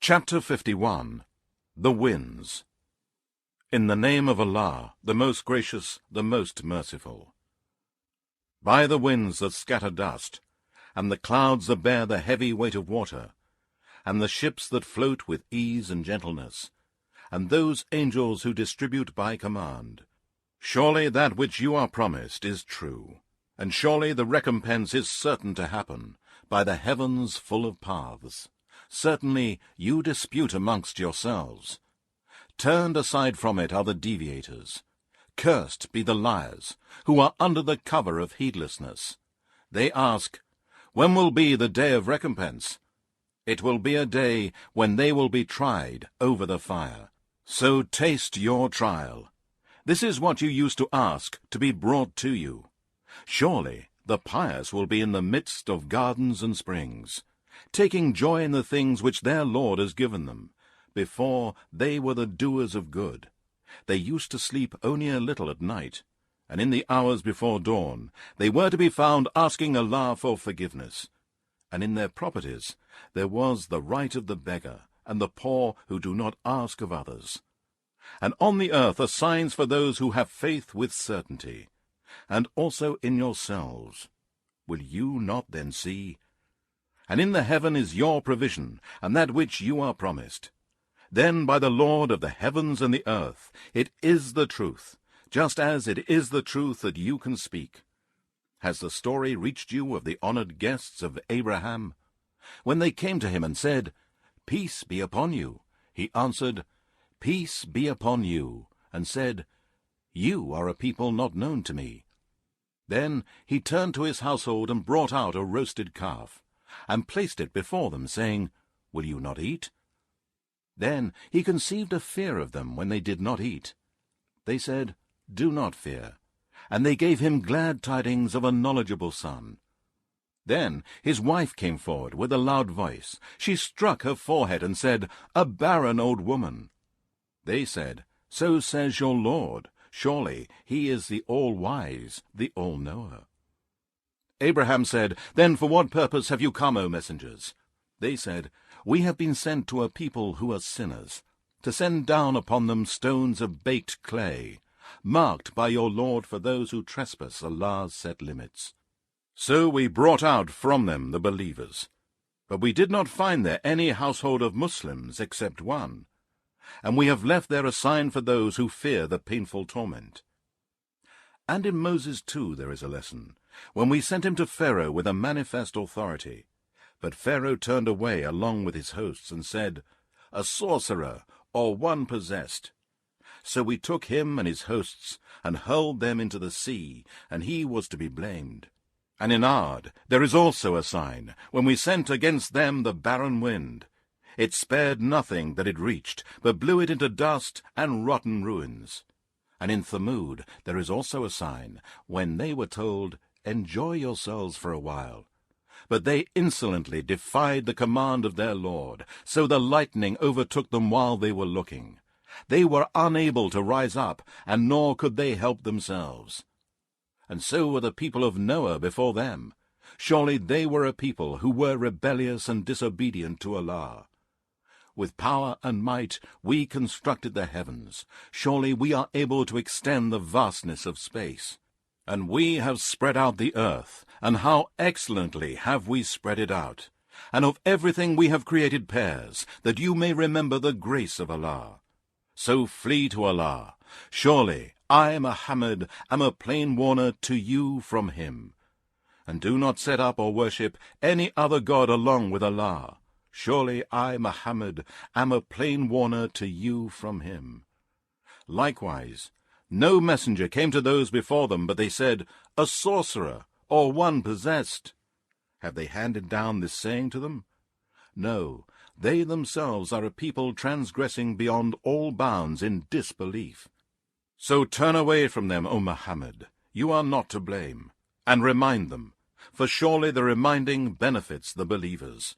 Chapter 51. The Winds. In the name of Allah, the most gracious, the most merciful. By the winds that scatter dust, and the clouds that bear the heavy weight of water, and the ships that float with ease and gentleness, and those angels who distribute by command. Surely that which you are promised is true, and surely the recompense is certain to happen, by the heavens full of paths. Certainly you dispute amongst yourselves. Turned aside from it are the deviators. Cursed be the liars, who are under the cover of heedlessness. They ask, when will be the day of recompense? It will be a day when they will be tried over the fire. So taste your trial. This is what you used to ask to be brought to you. Surely the pious will be in the midst of gardens and springs, taking joy in the things which their Lord has given them. Before they were the doers of good. They used to sleep only a little at night, and in the hours before dawn they were to be found asking Allah for forgiveness. And in their properties there was the right of the beggar, and the poor who do not ask of others. And on the earth are signs for those who have faith with certainty, and also in yourselves. Will you not then see? And in the heaven is your provision, and that which you are promised. Then by the Lord of the heavens and the earth, it is the truth, just as it is the truth that you can speak. Has the story reached you of the honored guests of Abraham? When they came to him and said, Peace be upon you, he answered, Peace be upon you, and said, You are a people not known to me. Then he turned to his household and brought out a roasted calf, and placed it before them, saying, Will you not eat? Then he conceived a fear of them when they did not eat. They said, Do not fear. And they gave him glad tidings of a knowledgeable son. Then his wife came forward with a loud voice. She struck her forehead and said, A barren old woman. They said, So says your Lord. Surely he is the all-wise, the all-knower. Abraham said, Then for what purpose have you come, O messengers? They said, We have been sent to a people who are sinners, to send down upon them stones of baked clay, marked by your Lord for those who trespass Allah's set limits. So we brought out from them the believers. But we did not find there any household of Muslims except one, and we have left there a sign for those who fear the painful torment. And in Moses too there is a lesson, when we sent him to Pharaoh with a manifest authority. But Pharaoh turned away along with his hosts and said, A sorcerer, or one possessed. So we took him and his hosts, and hurled them into the sea, and he was to be blamed. And in Ad there is also a sign, when we sent against them the barren wind. It spared nothing that it reached, but blew it into dust and rotten ruins. And in Thamud there is also a sign, when they were told, Enjoy yourselves for a while. But they insolently defied the command of their Lord, so the lightning overtook them while they were looking. They were unable to rise up, and nor could they help themselves. And so were the people of Noah before them. Surely they were a people who were rebellious and disobedient to Allah. With power and might we constructed the heavens. Surely we are able to extend the vastness of space. And we have spread out the earth, and how excellently have we spread it out. And of everything we have created pairs, that you may remember the grace of Allah. So flee to Allah. Surely I, Muhammad, am a plain warner to you from him. And do not set up or worship any other god along with Allah. Surely I, Muhammad, am a plain warner to you from him. Likewise, no messenger came to those before them, but they said, A sorcerer, or one possessed. Have they handed down this saying to them? No, they themselves are a people transgressing beyond all bounds in disbelief. So turn away from them, O Muhammad. You are not to blame. And remind them, for surely the reminding benefits the believers.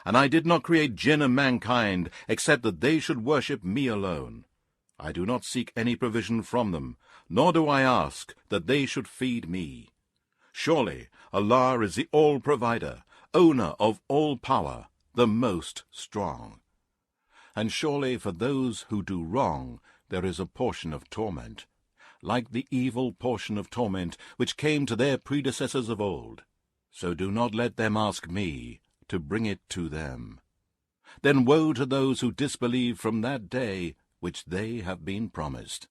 And I did not create jinn and mankind, except that they should worship me alone. I do not seek any provision from them, nor do I ask that they should feed me. Surely Allah is the all-provider, owner of all power, the most strong. And surely for those who do wrong there is a portion of torment, like the evil portion of torment which came to their predecessors of old. So do not let them ask me to bring it to them. Then woe to those who disbelieve from that day which they have been promised.